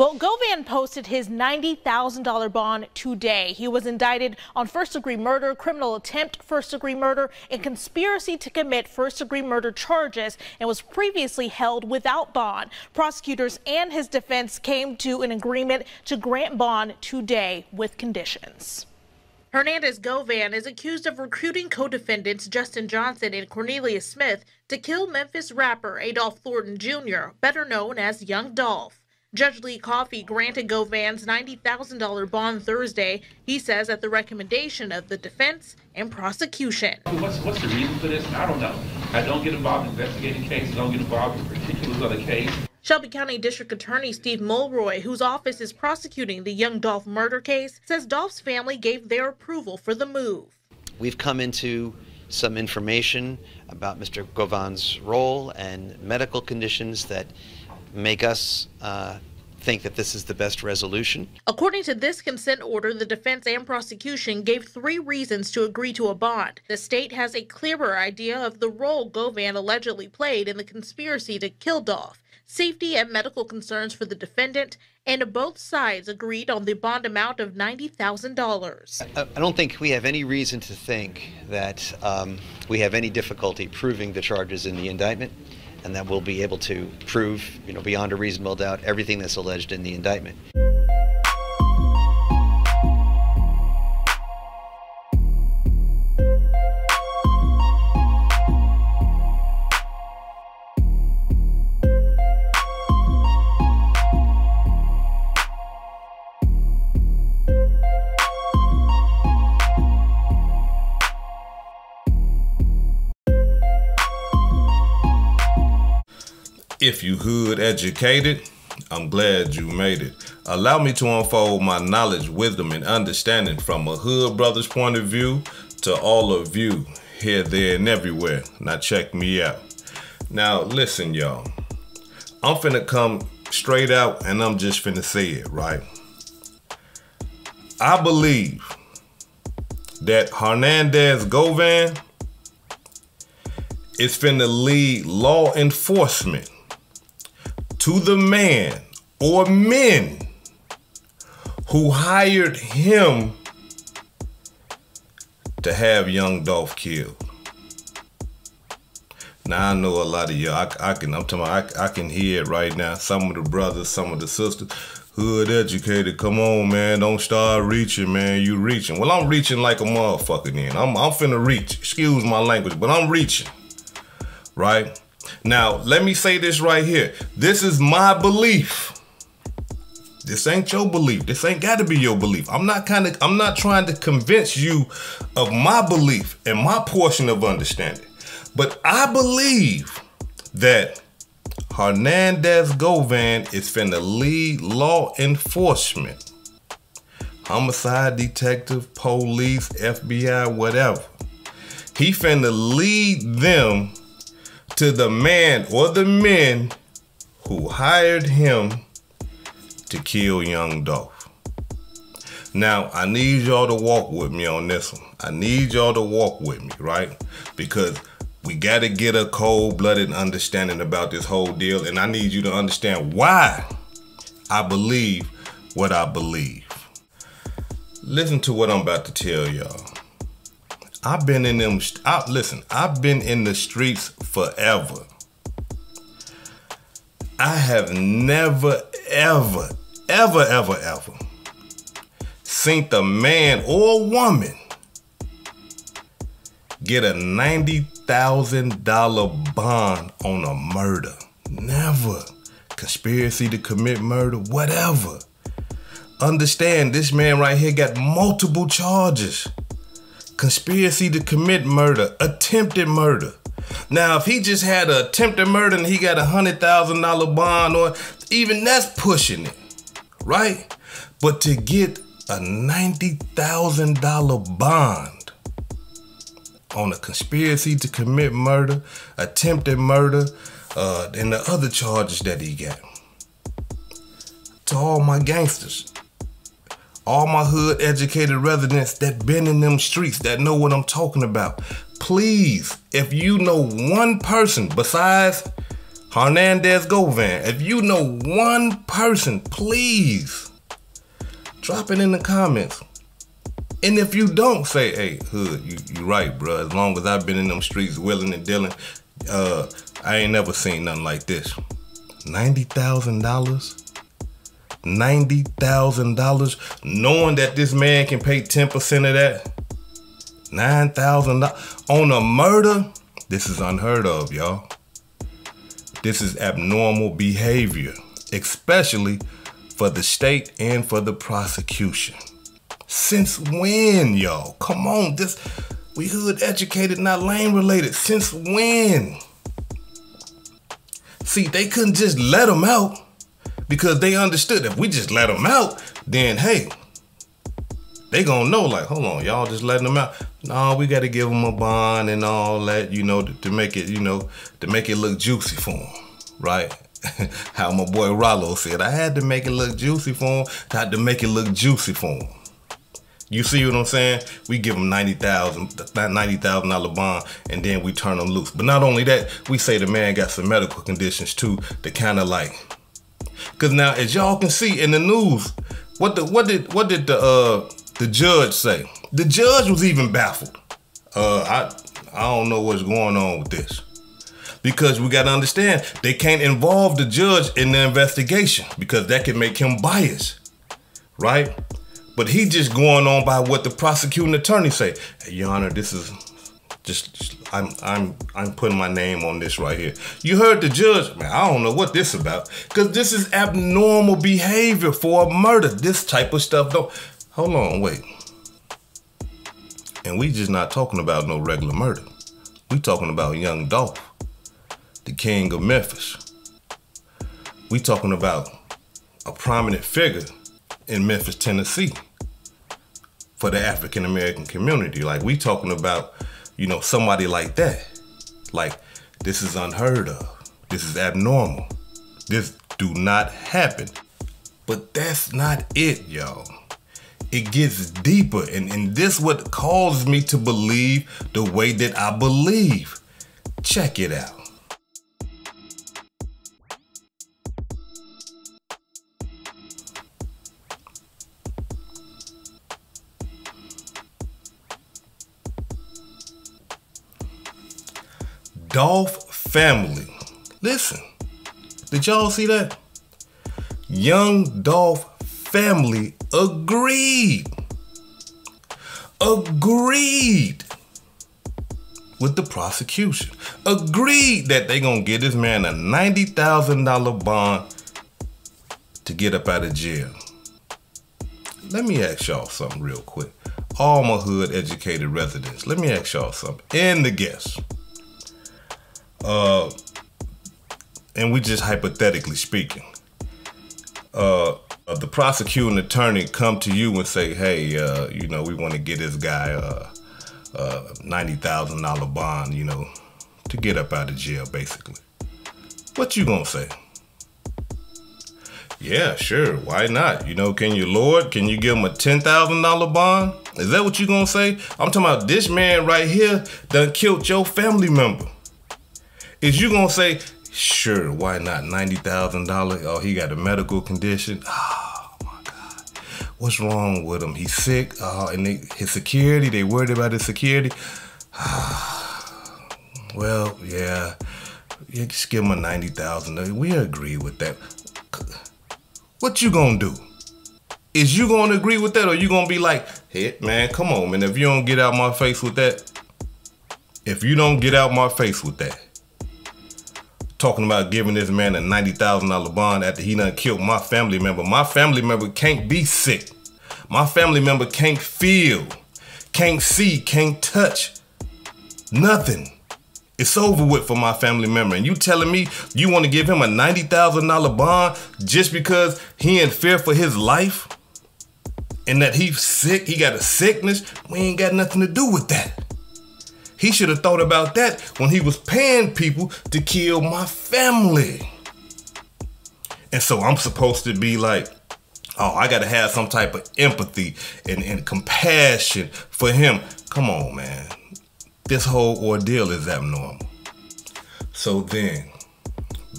Well, Govan posted his $90,000 bond today. He was indicted on first-degree murder, criminal attempt first-degree murder, and conspiracy to commit first-degree murder charges, and was previously held without bond. Prosecutors and his defense came to an agreement to grant bond today with conditions. Hernandez Govan is accused of recruiting co-defendants Justin Johnson and Cornelius Smith to kill Memphis rapper Adolph Thornton Jr., better known as Young Dolph. Judge Lee Coffey granted Govan's $90,000 bond Thursday, he says, at the recommendation of the defense and prosecution. What's the reason for this? I don't know. I don't get involved in investigating cases. I don't get involved in particulars of the case. Shelby County District Attorney Steve Mulroy, whose office is prosecuting the Young Dolph murder case, says Dolph's family gave their approval for the move. We've come into some information about Mr. Govan's role and medical conditions that make us think that this is the best resolution. According to this consent order, the defense and prosecution gave 3 reasons to agree to a bond. The state has a clearer idea of the role Govan allegedly played in the conspiracy to kill Dolph, safety and medical concerns for the defendant, and both sides agreed on the bond amount of $90,000. I don't think we have any reason to think that we have any difficulty proving the charges in the indictment, and that we'll be able to prove, beyond a reasonable doubt, everything that's alleged in the indictment. If you hood educated, I'm glad you made it. Allow me to unfold my knowledge, wisdom, and understanding from a hood brother's point of view to all of you here, there, and everywhere. Now check me out. Now listen, y'all. I'm finna come straight out and I'm just finna say it, right? I believe that Hernandez Govan is finna lead law enforcement to the man or men who hired him to have young Dolph killed. Now I know a lot of y'all, I can hear it right now. Some of the brothers, some of the sisters, hood educated, come on man, don't start reaching, man, you reaching. Well, I'm reaching like a motherfucker then. I'm finna reach, excuse my language, but I'm reaching, right? Now, let me say this right here. This is my belief. This ain't your belief. This ain't gotta be your belief. I'm not trying to convince you of my belief and my portion of understanding. But I believe that Hernandez Govan is finna lead law enforcement. Homicide detective, police, FBI, whatever. He finna lead them to the man or the men who hired him to kill young Dolph. Now, I need y'all to walk with me on this one. I need y'all to walk with me, right? Because we gotta get a cold-blooded understanding about this whole deal, and I need you to understand why I believe what I believe. Listen to what I'm about to tell y'all. I've been in them, listen, I've been in the streets forever. I have never, ever seen the man or woman get a $90,000 bond on a murder. Never. Conspiracy to commit murder, whatever. Understand, this man right here got multiple charges. Conspiracy to commit murder, attempted murder. Now, if he just had an attempted murder and he got a $100,000 bond, or even that's pushing it, right? But to get a $90,000 bond on a conspiracy to commit murder, attempted murder, and the other charges that he got. To all my gangsters, all my hood educated residents that been in them streets, that know what I'm talking about. Please, if you know one person besides Hernandez Govan. If you know one person, please drop it in the comments. And if you don't, say, hey, Hood, you right, bro. As long as I've been in them streets willing and dealing, I ain't never seen nothing like this. $90,000? $90,000, knowing that this man can pay 10% of that? $9,000 on a murder? This is unheard of, y'all. This is abnormal behavior, especially for the state and for the prosecution. Since when, y'all? Come on, we hood educated, not lane related. Since when? See, they couldn't just let him out because they understood if we just let him out, then hey, they gonna know like, hold on, y'all just letting him out. No, we gotta give him a bond and all that, you know, to make it, you know, to make it look juicy for him, right? How my boy Rollo said, I had to make it look juicy for him, had to make it look juicy for him. You see what I'm saying? We give them $90,000 bond, and then we turn them loose. But not only that, we say the man got some medical conditions too, to kind of like, cause now as y'all can see in the news, what did the judge say? The judge was even baffled. I don't know what's going on with this, because we got to understand they can't involve the judge in the investigation because that could make him biased, right? But he just going on by what the prosecuting attorney say. Hey, Your Honor, this is just I'm putting my name on this right here. You heard the judge, man. I don't know what this about, because this is abnormal behavior for a murder. This type of stuff don't. Hold on, wait. And we just not talking about no regular murder. We talking about young Dolph, the king of Memphis. We talking about a prominent figure in Memphis, Tennessee, for the African American community. Like, we talking about, you know, somebody like that. Like, this is unheard of. This is abnormal. This do not happen. But that's not it, y'all. It gets deeper, and this what causes me to believe the way that I believe. Check it out. Dolph family. Listen, did y'all see that? Young Dolph family agreed with the prosecution. Agreed that they gonna give this man a $90,000 bond to get up out of jail. Let me ask y'all something real quick. All my hood educated residents, let me ask y'all something. And the guests. And we just hypothetically speaking, the prosecuting attorney come to you and say, hey, you know, we want to get this guy $90,000 bond, you know, to get up out of jail, basically. What you gonna say? Yeah, sure, why not? You know, can you give him a $10,000 bond? Is that what you gonna say? I'm talking about this man right here done killed your family member. Is you gonna say, sure, why not? $90,000? Oh, he got a medical condition. Oh my God, what's wrong with him? He's sick. Oh, and his security, they worried about his security. Well, yeah, just give him a $90,000. We agree with that. What you gonna do? Is you gonna agree with that, or you gonna be like, hey, man, come on, man, if you don't get out my face with that, talking about giving this man a $90,000 bond after he done killed my family member. My family member can't be sick. My family member can't feel, can't see, can't touch, nothing. It's over with for my family member. And you telling me you want to give him a $90,000 bond just because he in fear for his life? And that he's sick, he got a sickness? We ain't got nothing to do with that. He should have thought about that when he was paying people to kill my family. And so I'm supposed to be like, oh, I got to have some type of empathy and compassion for him. Come on, man. This whole ordeal is abnormal. So then,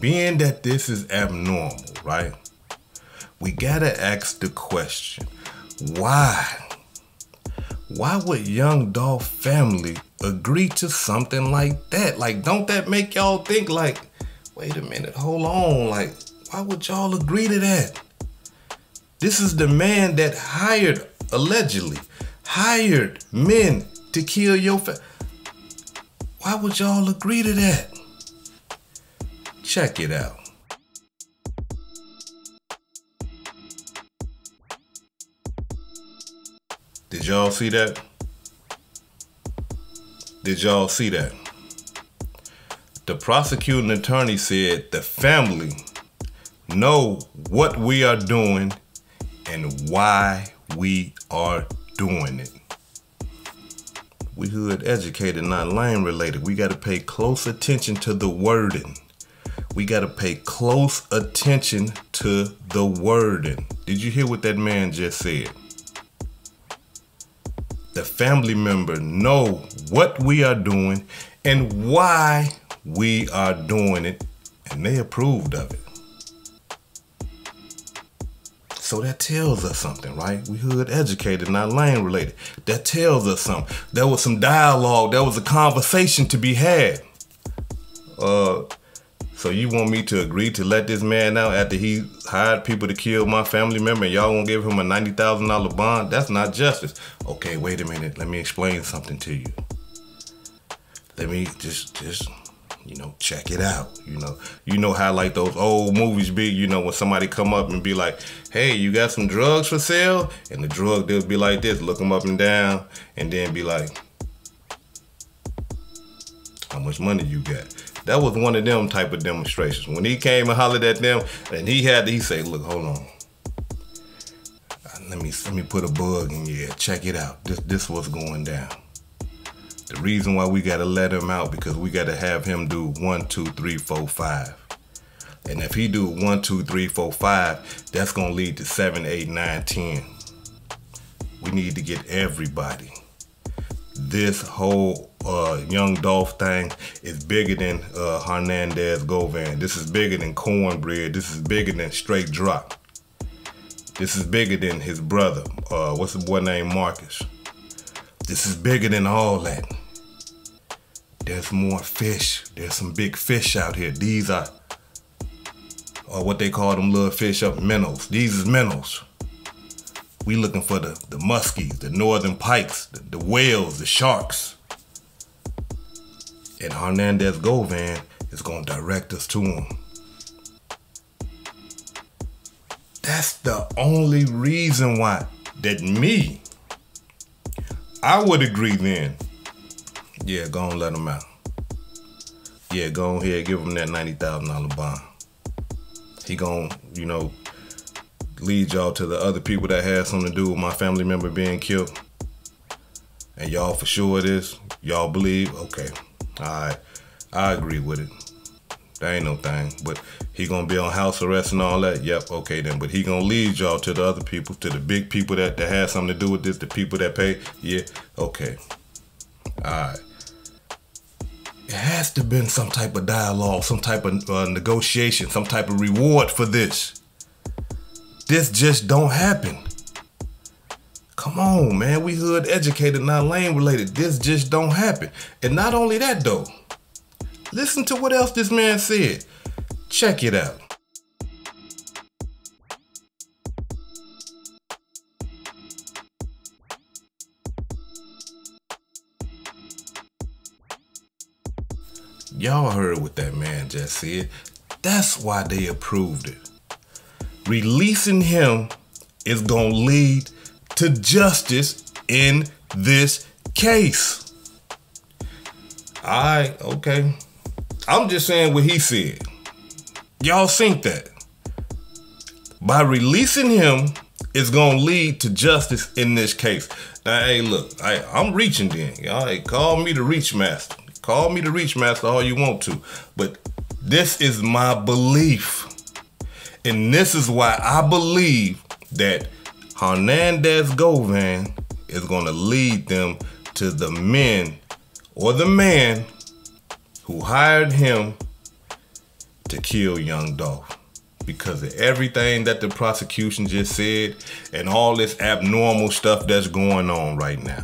being that this is abnormal, right? We gotta ask the question, why? Why would young Dolph family agree to something like that? Like, don't that make y'all think like, wait a minute, hold on, like, why would y'all agree to that? This is the man that allegedly hired men to kill your family. Why would y'all agree to that? Check it out. Did y'all see that? Did y'all see that? The prosecuting attorney said the family know what we are doing and why we are doing it. We hood educated, not lane related. We got to pay close attention to the wording. We got to pay close attention to the wording. Did you hear what that man just said? The family member know what we are doing and why we are doing it, and they approved of it. So that tells us something, right? We hood educated, not lane related. That tells us something. There was some dialogue. There was a conversation to be had. So you want me to agree to let this man out after he hired people to kill my family member and y'all won't give him a $90,000 bond? That's not justice. Okay, wait a minute. Let me explain something to you. Let me just check it out. You know how like those old movies be, when somebody come up and be like, hey, you got some drugs for sale? And the drug dealer be like this, look them up and down, and then be like, how much money you got? That was one of them type of demonstrations. When he came and hollered at them, and he say, look, hold on. Let me put a bug in your ear. Check it out. This what's going down. The reason why we gotta let him out because we gotta have him do 1, 2, 3, 4, 5. And if he do 1, 2, 3, 4, 5, that's gonna lead to 7, 8, 9, 10. We need to get everybody. This whole young Dolph thing is bigger than Hernandez Govan. This is bigger than cornbread. This is bigger than straight drop. This is bigger than his brother. What's the boy named Marcus? This is bigger than all that. There's more fish. There's some big fish out here. These are what they call them little fish up, minnows. These is minnows. We looking for the muskies, the northern pikes, the whales, the sharks. And Hernandez Govan is gonna direct us to them. That's the only reason why I would agree then. Yeah, go on, let him out. Yeah, go ahead, give him that $90,000 bond. He gonna, lead y'all to the other people that had something to do with my family member being killed. And y'all for sure it is. Y'all believe? Okay. All right. I agree with it. That ain't no thing. But he gonna be on house arrest and all that? Yep, okay then. But he gonna lead y'all to the other people, to the big people that had something to do with this, the people that pay? Yeah, okay. All right. It has to have been some type of dialogue, some type of negotiation, some type of reward for this. This just don't happen. Come on, man. We hood educated, not lane related. This just don't happen. And not only that, though. Listen to what else this man said. Check it out. Y'all heard what that man just said. That's why they approved it. Releasing him is gonna lead to justice in this case. All right, okay. I'm just saying what he said. Y'all think that. By releasing him, it's gonna lead to justice in this case. Now, hey, look, I'm reaching then. Y'all, hey, call me the Reach Master. Call me the Reach Master all you want to. But this is my belief. And this is why I believe that Hernandez Govan is going to lead them to the men or the man who hired him to kill young Dolph because of everything that the prosecution just said and all this abnormal stuff that's going on right now.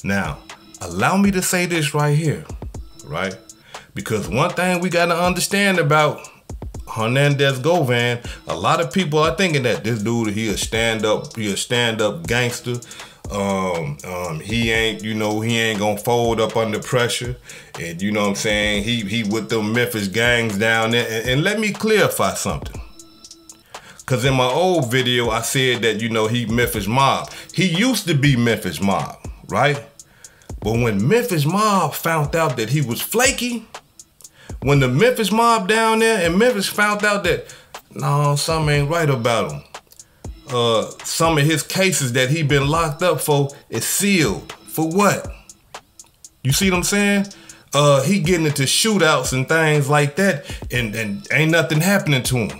Now, allow me to say this right here, right? Because one thing we got to understand about Hernandez Govan, a lot of people are thinking that this dude, he a stand-up gangster. He ain't, he ain't gonna fold up under pressure. And you know what I'm saying? He with them Memphis gangs down there. And let me clarify something. Cause in my old video, I said that, he Memphis Mob. He used to be Memphis Mob, right? But when Memphis Mob found out that he was flaky, when the Memphis Mob down there in Memphis found out that, no, something ain't right about him. Some of his cases that he been locked up for is sealed. For what? You see what I'm saying? He getting into shootouts and things like that, and ain't nothing happening to him.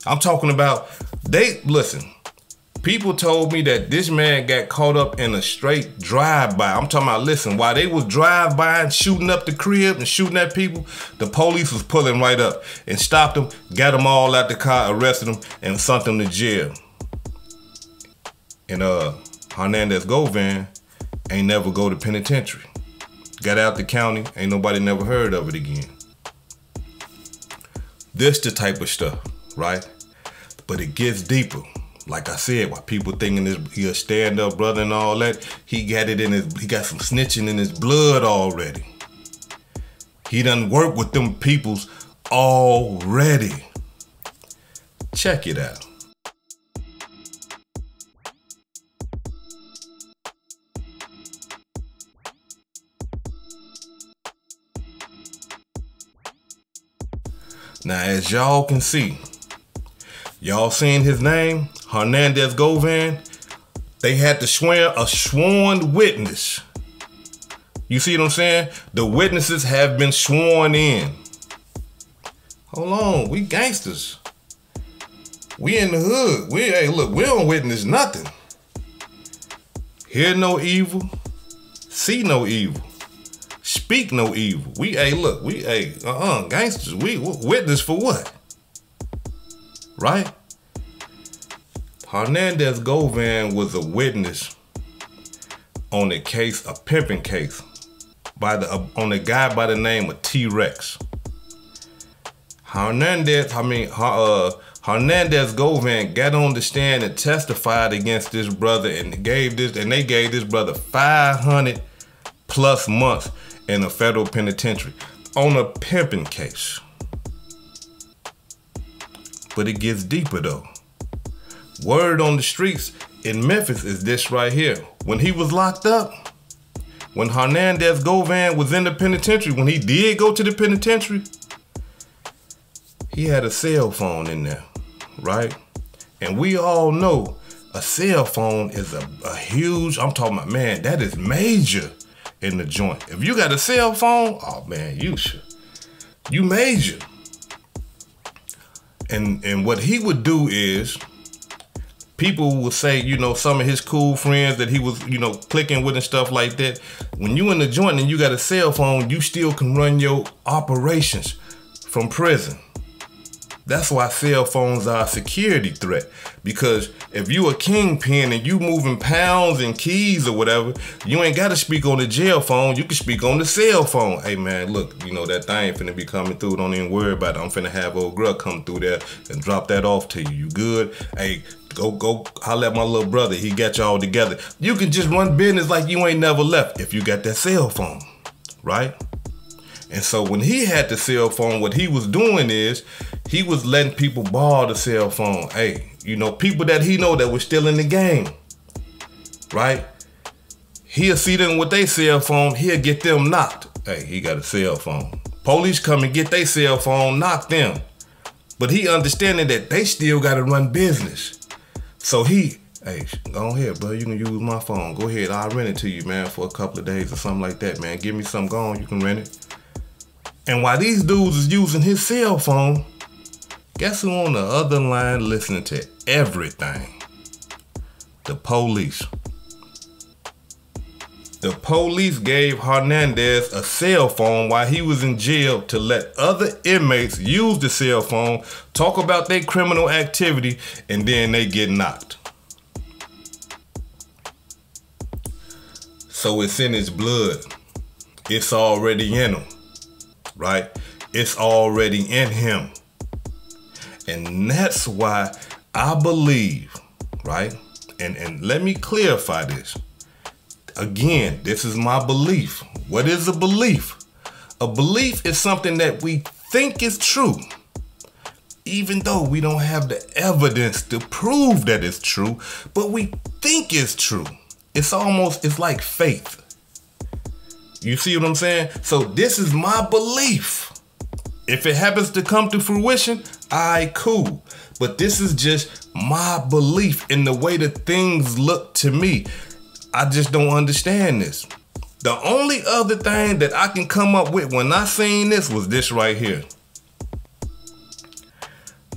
I'm talking about, listen, people told me that this man got caught up in a straight drive-by. I'm talking about, listen, while they was drive-by and shooting up the crib and shooting at people, the police was pulling right up and stopped them, got them all out the car, arrested them, and sent them to jail. And Hernandez Govan ain't never go to penitentiary. Got out the county, ain't nobody never heard of it again. This the type of stuff, right? But it gets deeper. Like I said, while people thinking he a stand-up brother and all that, he got some snitching in his blood already. He done worked with them peoples already. Check it out. Now, as y'all can see, y'all seen his name, Hernandez Govan. They had to swear a sworn witness. You see what I'm saying? The witnesses have been sworn in. Hold on, we gangsters. We in the hood. Hey, look, we don't witness nothing. Hear no evil, see no evil. Speak no evil. Gangsters, we witness for what? Right? Hernandez Govan was a witness on a case, a pimping case, on a guy by the name of T-Rex. Hernandez Govan got on the stand and testified against this brother, and they gave this brother 500 plus months in a federal penitentiary on a pimping case. But it gets deeper though. Word on the streets in Memphis is this right here. When he was locked up, when Hernandez Govan was in the penitentiary, when he did go to the penitentiary, he had a cell phone in there, right? And we all know a cell phone is a huge, I'm talking about, man, that is major in the joint. If you got a cell phone, oh man, you major. And what he would do is, people would say, some of his cool friends that he was, clicking with and stuff like that. When you in the joint and you got a cell phone, you still can run your operations from prison. That's why cell phones are a security threat. Because if you a kingpin and you moving pounds and keys or whatever, you ain't got to speak on the jail phone. You can speak on the cell phone. Hey man, look, that thing finna be coming through. Don't even worry about it. I'm finna have old Grug come through there and drop that off to you. You good? Hey, go holler at my little brother. He got y'all together. You can just run business like you ain't never left if you got that cell phone, right? And so when he had the cell phone, what he was doing is he was letting people borrow the cell phone. Hey, people that he know that were still in the game, right? He'll see them with their cell phone. He'll get them knocked. Hey, he got a cell phone. Police come and get their cell phone, knock them. But he understanding that they still got to run business. So hey, go ahead, bro. You can use my phone. Go ahead. I'll rent it to you, man, for a couple of days or something like that, man. Give me something, go on. You can rent it. And while these dudes is using his cell phone, guess who on the other line listening to everything? The police. The police gave Hernandez a cell phone while he was in jail to let other inmates use the cell phone, talk about their criminal activity, and then they get knocked. So it's in his blood. It's already in him, right? It's already in him. And that's why I believe, right? And let me clarify this. Again, this is my belief. What is a belief? A belief is something that we think is true, even though we don't have the evidence to prove that it's true, but we think it's true. It's like faith. You see what I'm saying? So this is my belief. If it happens to come to fruition, alright, cool. But this is just my belief in the way that things look to me. I just don't understand this. The only other thing that I can come up with when I seen this was this right here.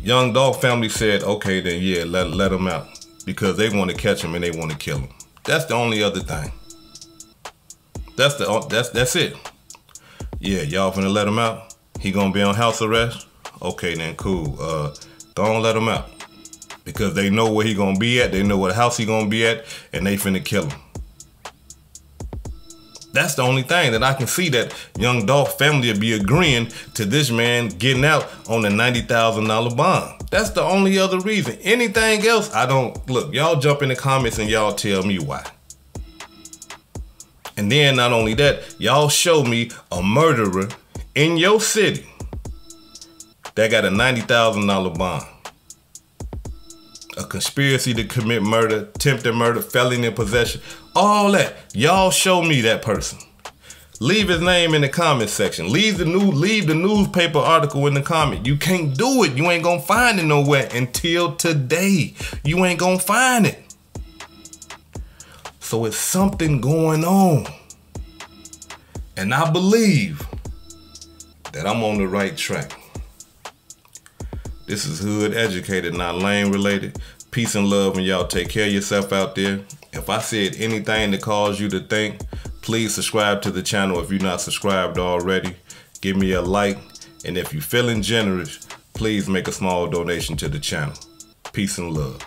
Young Dolph family said, okay, then yeah, let him out. Because they want to catch him and they want to kill him. That's the only other thing. That's it. Yeah, y'all finna let him out? He gonna be on house arrest? Okay, then cool. Don't let him out. Because they know where he gonna be at, they know what house he gonna be at, and they finna kill him. That's the only thing that I can see that young Dolph family will be agreeing to this man getting out on a $90,000 bond. That's the only other reason. Anything else, I don't. Look, y'all jump in the comments and y'all tell me why. And then not only that, y'all show me a murderer in your city that got a $90,000 bond. A conspiracy to commit murder, attempted murder, felony in possession, all that. Y'all show me that person. Leave his name in the comment section. Leave the newspaper article in the comment. You can't do it. You ain't gonna find it nowhere until today. You ain't gonna find it. So it's something going on. And I believe that I'm on the right track. This is Hood Educated, not Lane Related. Peace and love, and y'all take care of yourself out there. If I said anything that caused you to think, please subscribe to the channel if you're not subscribed already. Give me a like, and if you're feeling generous, please make a small donation to the channel. Peace and love.